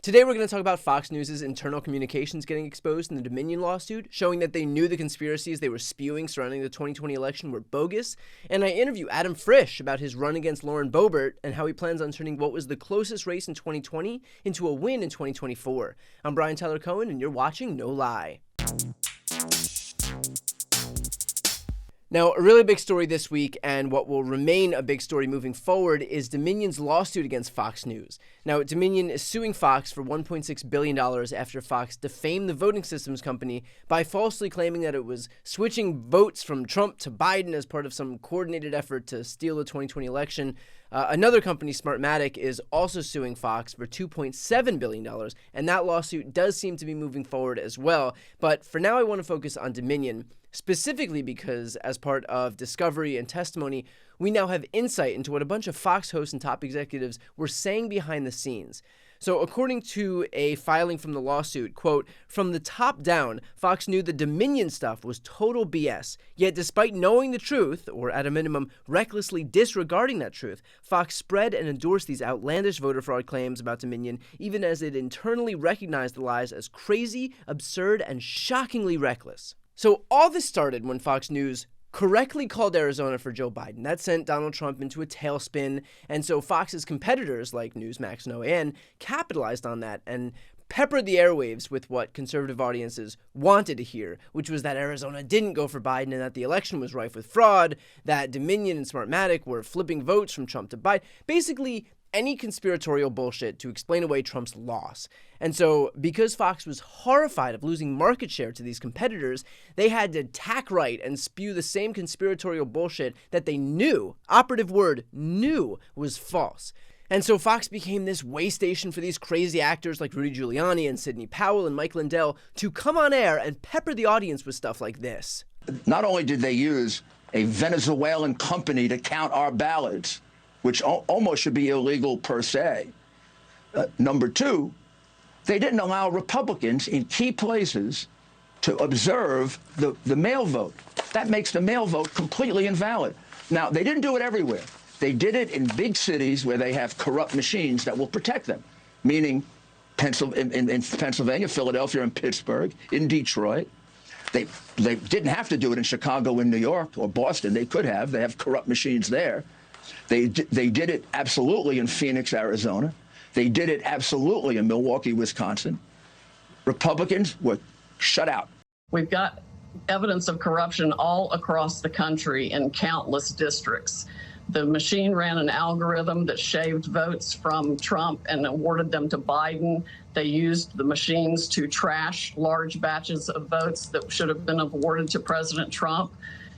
Today we're going to talk about Fox News' internal communications getting exposed in the Dominion lawsuit, showing that they knew the conspiracies they were spewing surrounding the 2020 election were bogus, and I interview Adam Frisch about his run against Lauren Boebert and how he plans on turning what was the closest race in 2020 into a win in 2024. I'm Brian Tyler Cohen, and you're watching No Lie. Now, a really big story this week, and what will remain a big story moving forward, is Dominion's lawsuit against Fox News. Now, Dominion is suing Fox for $1.6 billion after Fox defamed the voting systems company by falsely claiming that it was switching votes from Trump to Biden as part of some coordinated effort to steal the 2020 election. Another company, Smartmatic, is also suing Fox for $2.7 billion, and that lawsuit does seem to be moving forward as well. But for now, I want to focus on Dominion, specifically because as part of discovery and testimony, we now have insight into what a bunch of Fox hosts and top executives were saying behind the scenes. So according to a filing from the lawsuit, quote, "From the top down, Fox knew the Dominion stuff was total BS. Yet despite knowing the truth, or at a minimum, recklessly disregarding that truth, Fox spread and endorsed these outlandish voter fraud claims about Dominion, even as it internally recognized the lies as crazy, absurd, and shockingly reckless." So all this started when Fox News correctly called Arizona for Joe Biden. That sent Donald Trump into a tailspin, and so Fox's competitors like Newsmax and OAN capitalized on that and peppered the airwaves with what conservative audiences wanted to hear, which was that Arizona didn't go for Biden and that the election was rife with fraud, that Dominion and Smartmatic were flipping votes from Trump to Biden. Basically, any conspiratorial bullshit to explain away Trump's loss. And so, because Fox was horrified of losing market share to these competitors, they had to tack right and spew the same conspiratorial bullshit that they knew, operative word, knew, was false. And so Fox became this way station for these crazy actors like Rudy Giuliani and Sidney Powell and Mike Lindell to come on air and pepper the audience with stuff like this. Not only did they use a Venezuelan company to count our ballots, which almost should be illegal per se. Number two, they didn't allow Republicans in key places to observe the mail vote. That makes the mail vote completely invalid. Now, they didn't do it everywhere. They did it in big cities where they have corrupt machines that will protect them, meaning in Pennsylvania, Philadelphia, and Pittsburgh, in Detroit. They didn't have to do it in Chicago, in New York, or Boston. They could have. They have corrupt machines there. They did it absolutely in Phoenix, Arizona. They did it absolutely in Milwaukee, Wisconsin. Republicans were shut out. We've got evidence of corruption all across the country in countless districts. The machine ran an algorithm that shaved votes from Trump and awarded them to Biden. They used the machines to trash large batches of votes that should have been awarded to President Trump.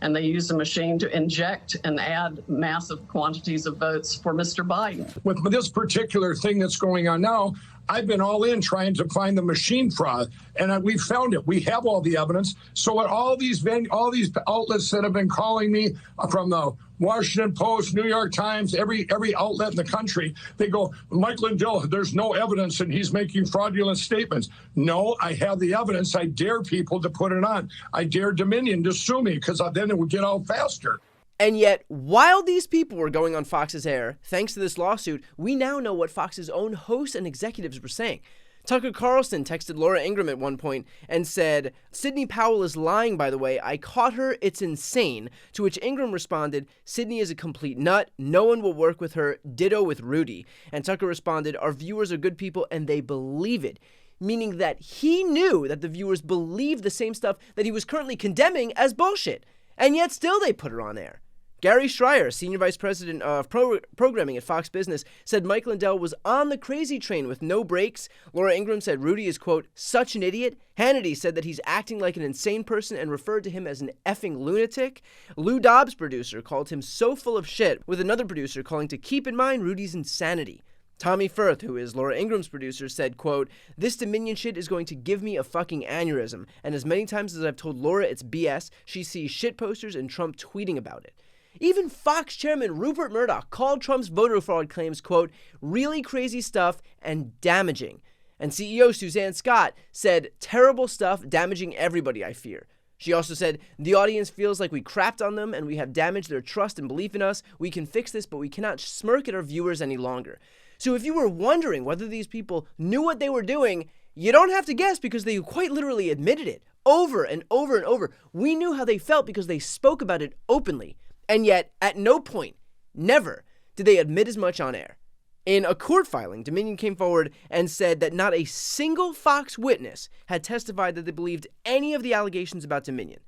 And they used a machine to inject and add massive quantities of votes for Mr. Biden. With this particular thing that's going on now, I've been all in trying to find the machine fraud, and we found it. We have all the evidence. So at all these outlets that have been calling me from the Washington Post, New York Times, every outlet in the country, they go, Mike Lindell, there's no evidence and he's making fraudulent statements. No, I have the evidence. I dare people to put it on. I dare Dominion to sue me because then it would get out faster. And yet, while these people were going on Fox's air, thanks to this lawsuit, we now know what Fox's own hosts and executives were saying. Tucker Carlson texted Laura Ingraham at one point and said, "Sidney Powell is lying, by the way. I caught her. It's insane." To which Ingraham responded, "Sidney is a complete nut. No one will work with her. Ditto with Rudy." And Tucker responded, "Our viewers are good people and they believe it." Meaning that he knew that the viewers believed the same stuff that he was currently condemning as bullshit. And yet still they put her on air. Gary Schreier, Senior Vice President of Programming at Fox Business, said Mike Lindell was on the crazy train with no brakes. Laura Ingraham said Rudy is, quote, "such an idiot." Hannity said that he's acting like an insane person and referred to him as an effing lunatic. Lou Dobbs' producer called him so full of shit, with another producer calling to keep in mind Rudy's insanity. Tommy Firth, who is Laura Ingraham's producer, said, quote, "This Dominion shit is going to give me a fucking aneurysm. And as many times as I've told Laura it's BS, she sees shit posters and Trump tweeting about it." Even Fox chairman Rupert Murdoch called Trump's voter fraud claims, quote, "really crazy stuff and damaging." And CEO Suzanne Scott said, "terrible stuff, damaging everybody, I fear." She also said, "The audience feels like we crapped on them and we have damaged their trust and belief in us. We can fix this, but we cannot smirk at our viewers any longer." So if you were wondering whether these people knew what they were doing, you don't have to guess because they quite literally admitted it over and over and over. We knew how they felt because they spoke about it openly. And yet, at no point, never, did they admit as much on air. In a court filing, Dominion came forward and said that not a single Fox witness had testified that they believed any of the allegations about Dominion.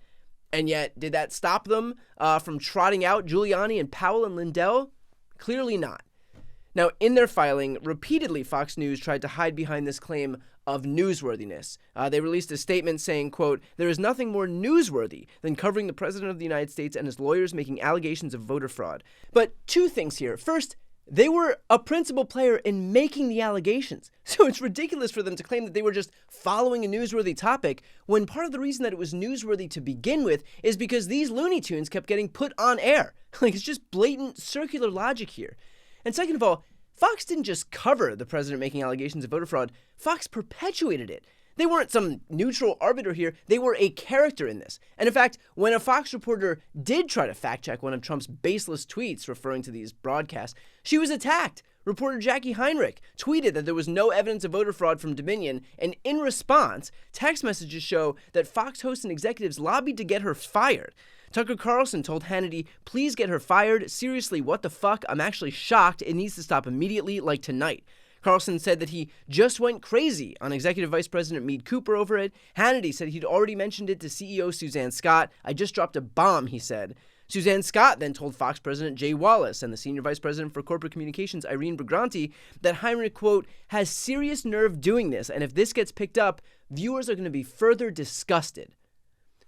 And yet, did that stop them from trotting out Giuliani and Powell and Lindell? Clearly not. Now, in their filing, repeatedly Fox News tried to hide behind this claim of newsworthiness. They released a statement saying, quote, "There is nothing more newsworthy than covering the President of the United States and his lawyers making allegations of voter fraud." But two things here. First, they were a principal player in making the allegations. So it's ridiculous for them to claim that they were just following a newsworthy topic when part of the reason that it was newsworthy to begin with is because these Looney Tunes kept getting put on air. Like, it's just blatant circular logic here. And second of all, Fox didn't just cover the president making allegations of voter fraud. Fox perpetuated it. They weren't some neutral arbiter here. They were a character in this. And in fact, when a Fox reporter did try to fact-check one of Trump's baseless tweets referring to these broadcasts, she was attacked. Reporter Jackie Heinrich tweeted that there was no evidence of voter fraud from Dominion, and in response, text messages show that Fox hosts and executives lobbied to get her fired. Tucker Carlson told Hannity, "Please get her fired. Seriously, what the fuck? I'm actually shocked. It needs to stop immediately, like tonight." Carlson said that he just went crazy on Executive Vice President Meade Cooper over it. Hannity said he'd already mentioned it to CEO Suzanne Scott. "I just dropped a bomb," he said. Suzanne Scott then told Fox President Jay Wallace and the Senior Vice President for Corporate Communications, Irene Brigranti, that Heinrich, quote, "has serious nerve doing this, and if this gets picked up, viewers are going to be further disgusted."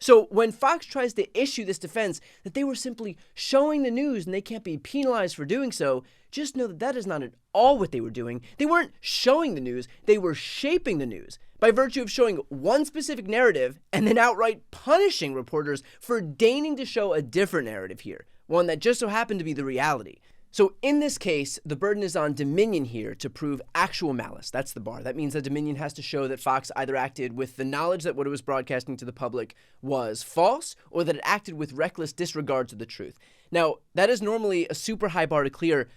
So when Fox tries to issue this defense that they were simply showing the news and they can't be penalized for doing so, just know that that is not at all what they were doing. They weren't showing the news, they were shaping the news by virtue of showing one specific narrative and then outright punishing reporters for deigning to show a different narrative here, one that just so happened to be the reality. So in this case, the burden is on Dominion here to prove actual malice. That's the bar. That means that Dominion has to show that Fox either acted with the knowledge that what it was broadcasting to the public was false, or that it acted with reckless disregard to the truth. Now, that is normally a super high bar to clear,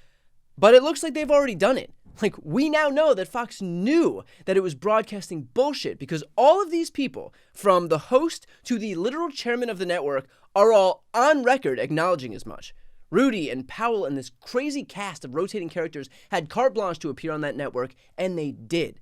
but it looks like they've already done it. Like, we now know that Fox knew that it was broadcasting bullshit because all of these people, from the host to the literal chairman of the network, are all on record acknowledging as much. Rudy and Powell and this crazy cast of rotating characters had carte blanche to appear on that network, and they did.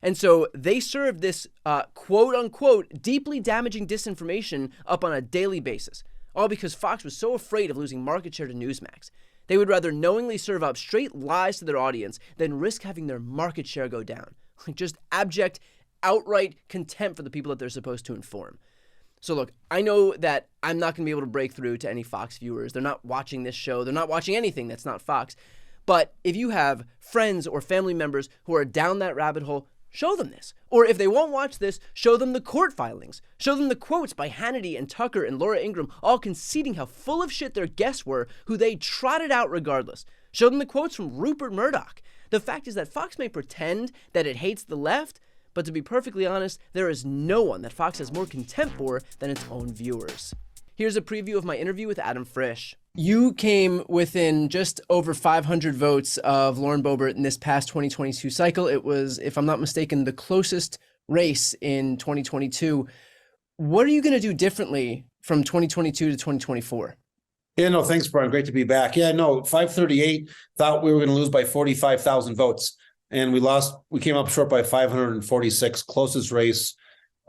And so they served this quote-unquote deeply damaging disinformation up on a daily basis, all because Fox was so afraid of losing market share to Newsmax. They would rather knowingly serve up straight lies to their audience than risk having their market share go down. Like, just abject, outright contempt for the people that they're supposed to inform. So look, I know that I'm not going to be able to break through to any Fox viewers. They're not watching this show. They're not watching anything that's not Fox. But if you have friends or family members who are down that rabbit hole, show them this. Or if they won't watch this, show them the court filings. Show them the quotes by Hannity and Tucker and Laura Ingraham, all conceding how full of shit their guests were, who they trotted out regardless. Show them the quotes from Rupert Murdoch. The fact is that Fox may pretend that it hates the left, but to be perfectly honest, there is no one that Fox has more contempt for than its own viewers. Here's a preview of my interview with Adam Frisch. You came within just over 500 votes of Lauren Boebert in this past 2022 cycle. It was, if I'm not mistaken, the closest race in 2022. What are you going to do differently from 2022 to 2024? Yeah, no, thanks, Brian. Great to be back. Yeah, no, 538, thought we were going to lose by 45,000 votes. And we came up short by 546, closest race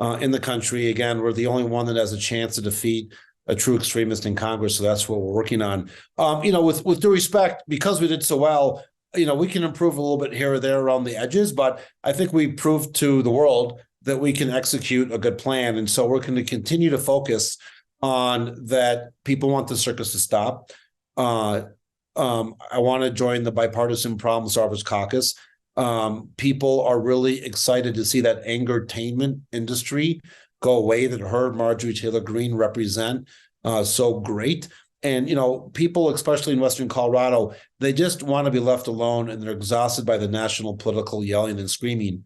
in the country. Again, we're the only one that has a chance to defeat a true extremist in Congress. So that's what we're working on. With due respect, because we did so well, we can improve a little bit here or there around the edges, but I think we proved to the world that we can execute a good plan. And so we're going to continue to focus on that. People want the circus to stop. I want to join the Bipartisan Problem Solvers Caucus. People are really excited to see that angertainment industry go away that heard Marjorie Taylor Greene represent so great. And, people, especially in Western Colorado, they just want to be left alone, and they're exhausted by the national political yelling and screaming.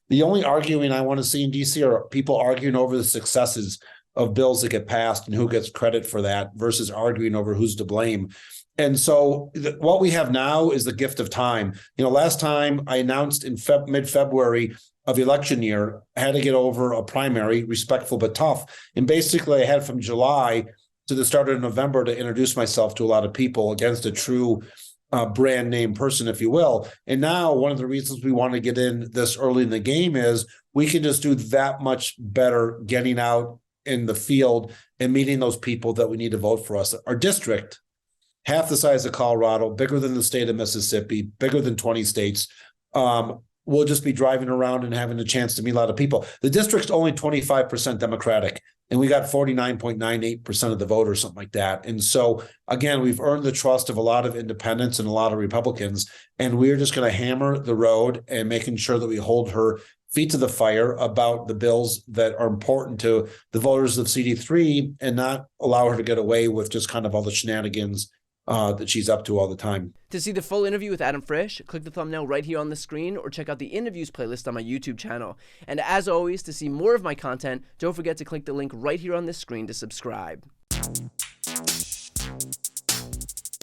The only arguing I want to see in DC are people arguing over the successes of bills that get passed and who gets credit for that versus arguing over who's to blame. And so what we have now is the gift of time. Last time I announced in mid-February of election year, I had to get over a primary, respectful but tough. And basically I had from July to the start of November to introduce myself to a lot of people against a true brand name person, if you will. And now one of the reasons we want to get in this early in the game is we can just do that much better getting out in the field and meeting those people that we need to vote for us. Our district, half the size of Colorado, bigger than the state of Mississippi, bigger than 20 states. We'll just be driving around and having a chance to meet a lot of people. The district's only 25% Democratic, and we got 49.98% of the vote or something like that. And so, again, we've earned the trust of a lot of independents and a lot of Republicans, and we're just going to hammer the road and making sure that we hold her feet to the fire about the bills that are important to the voters of CD3 and not allow her to get away with just kind of all the shenanigans that she's up to all the time. To see the full interview with Adam Frisch, click the thumbnail right here on the screen or check out the interviews playlist on my YouTube channel. And as always, to see more of my content, don't forget to click the link right here on this screen to subscribe.